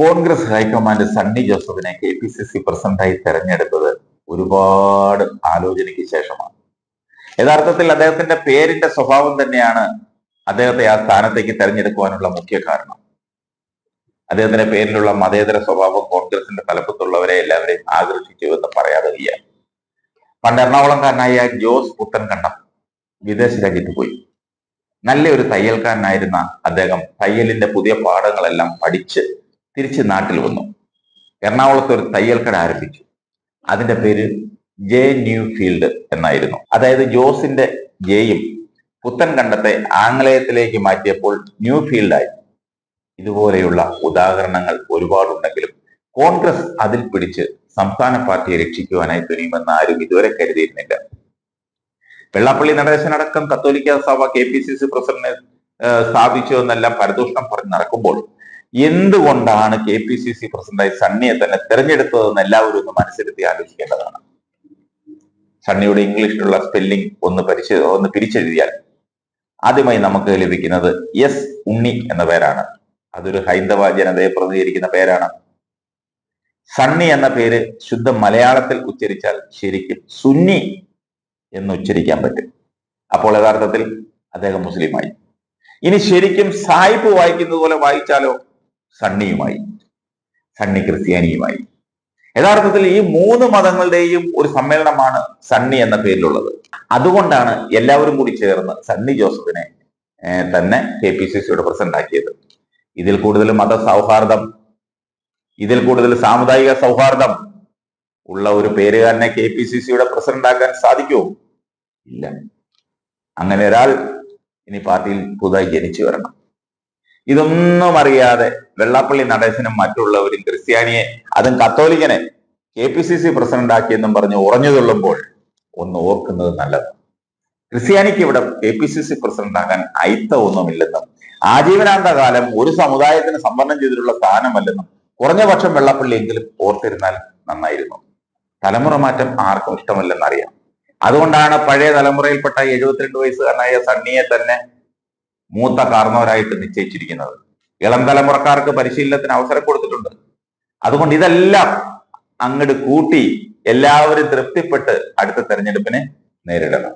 Congress high command Sunny ജോസഫിനെ KPCC പ്രസിഡന്റായി തെരഞ്ഞെടുത്തത് ഒരുപാട് ആലോചനയ്ക്ക് ശേഷമാണ്. യഥാർത്ഥത്തിൽ അദ്ദേഹത്തിന്റെ പേരിന്റെ സ്വഭാവം തന്നെയാണ് അദ്ദേഹത്തെ ആ സ്ഥാനത്തേക്ക് തെരഞ്ഞെടുക്കുവാനുള്ള മുഖ്യ കാരണം. അദ്ദേഹത്തിന്റെ പേരിലുള്ള മതേതര സ്വഭാവം കോൺഗ്രസിന്റെ തലപ്പത്തുള്ളവരെ എല്ലാവരെയും ആകർഷിച്ചു എന്ന് പറയാതെ വയ്യ. പണ്ട് എറണാകുളംകാരനായ ജോസ് പുത്തൻകണ്ടം വിദേശ രാജ്യത്ത് പോയി. നല്ലൊരു തയ്യൽക്കാരനായിരുന്ന അദ്ദേഹം തയ്യലിന്റെ പുതിയ പാഠങ്ങളെല്ലാം പഠിച്ച് തിരിച്ച് നാട്ടിൽ വന്നു. എറണാകുളത്ത് ഒരു തയ്യൽക്കട ആരംഭിച്ചു. അതിന്റെ പേര് ജെ ന്യൂ ഫീൽഡ് എന്നായിരുന്നു. അതായത് ജോസിന്റെ ജെയും പുത്തൻകണ്ടത്തെ ആംഗലേയത്തിലേക്ക് മാറ്റിയപ്പോൾ ന്യൂ ഫീൽഡായി. ഇതുപോലെയുള്ള ഉദാഹരണങ്ങൾ ഒരുപാടുണ്ടെങ്കിലും കോൺഗ്രസ് അതിൽ പിടിച്ച് സംസ്ഥാന പാർട്ടിയെ രക്ഷിക്കുവാനായി തുനിയുമെന്ന് ആരും ഇതുവരെ കരുതിയിരുന്നില്ല. വെള്ളാപ്പള്ളി നടേശനടക്കം കത്തോലിക്ക സഭ KPCC പ്രസിഡന്റിനെ സ്ഥാപിച്ചു എന്നെല്ലാം പരദൂഷണം പറഞ്ഞ് നടക്കുമ്പോൾ എന്തുകൊണ്ടാണ് KPCC പ്രസിഡന്റായി സണ്ണിയെ തന്നെ തെരഞ്ഞെടുത്തതെന്ന് എല്ലാവരും ഒന്ന് മനസ്സിലെത്തി ആലോചിക്കേണ്ടതാണ്. സണ്ണിയുടെ ഇംഗ്ലീഷിലുള്ള സ്പെല്ലിംഗ് ഒന്ന് പിരിച്ചെഴുതിയാൽ ആദ്യമായി നമുക്ക് ലഭിക്കുന്നത് എസ് ഉണ്ണി എന്ന പേരാണ്. അതൊരു ഹൈന്ദവ ജനതയെ പ്രതിനിധീകരിക്കുന്ന പേരാണ്. സണ്ണി എന്ന പേര് ശുദ്ധ മലയാളത്തിൽ ഉച്ചരിച്ചാൽ ശരിക്കും സുന്നി എന്ന് ഉച്ചരിക്കാൻ പറ്റും. അപ്പോൾ യഥാർത്ഥത്തിൽ അദ്ദേഹം മുസ്ലിമായി. ഇനി ശരിക്കും സായിപ്പ് വായിക്കുന്നത് പോലെ വായിച്ചാലോ സണ്ണിയുമായി, സണ്ണി ക്രിസ്ത്യാനിയുമായി. യഥാർത്ഥത്തിൽ ഈ മൂന്ന് മതങ്ങളുടെയും ഒരു സമ്മേളനമാണ് സണ്ണി എന്ന പേരിലുള്ളത്. അതുകൊണ്ടാണ് എല്ലാവരും കൂടി ചേർന്ന് സണ്ണി ജോസഫിനെ തന്നെ KPCCയുടെ പ്രസിഡന്റ് ആക്കിയത്. ഇതിൽ കൂടുതൽ മത സൗഹാർദ്ദം, ഇതിൽ കൂടുതൽ സാമുദായിക സൗഹാർദ്ദം ഉള്ള ഒരു പേരുകാരനെ KPCCയുടെ പ്രസിഡന്റ് ആക്കാൻ സാധിക്കുമോ? ഇല്ല. അങ്ങനെ ഒരാൾ ഇനി പാർട്ടിയിൽ പുതുതായി ജനിച്ചു വരണം. ഇതൊന്നും അറിയാതെ വെള്ളാപ്പള്ളി നടേശനും മറ്റുള്ളവരും ക്രിസ്ത്യാനിയെ, അതും കത്തോലിക്കനെ KPCC പ്രസിഡന്റ് ആക്കിയെന്നും പറഞ്ഞ് ഉറഞ്ഞു തുള്ളുമ്പോൾ ഒന്ന് ഓർക്കുന്നത് നല്ലത്. ക്രിസ്ത്യാനിക്ക് ഇവിടെ KPCC പ്രസിഡന്റ് ആകാൻ അയിത്തമൊന്നുമില്ലെന്നും ആജീവനാന്ത കാലം ഒരു സമുദായത്തിന് സംവരണം ചെയ്തിട്ടുള്ള സ്ഥാനമല്ലെന്നും കുറഞ്ഞ പക്ഷം വെള്ളാപ്പള്ളിയെങ്കിലും ഓർത്തിരുന്നാൽ നന്നായിരുന്നു. തലമുറ മാറ്റം ആർക്കും ഇഷ്ടമല്ലെന്നറിയാം. അതുകൊണ്ടാണ് പഴയ തലമുറയിൽപ്പെട്ട 72 വയസ്സുകാരനായ സണ്ണിയെ തന്നെ മൂത്ത കാർന്നവരായിട്ട് നിശ്ചയിച്ചിരിക്കുന്നത്. ഇളം തലമുറക്കാർക്ക് പരിശീലനത്തിന് അവസരം കൊടുത്തിട്ടുണ്ട്. അതുകൊണ്ട് ഇതെല്ലാം അങ്ങോട്ട് കൂട്ടി എല്ലാവരും തൃപ്തിപ്പെട്ട് അടുത്ത തെരഞ്ഞെടുപ്പിനെ നേരിടണം.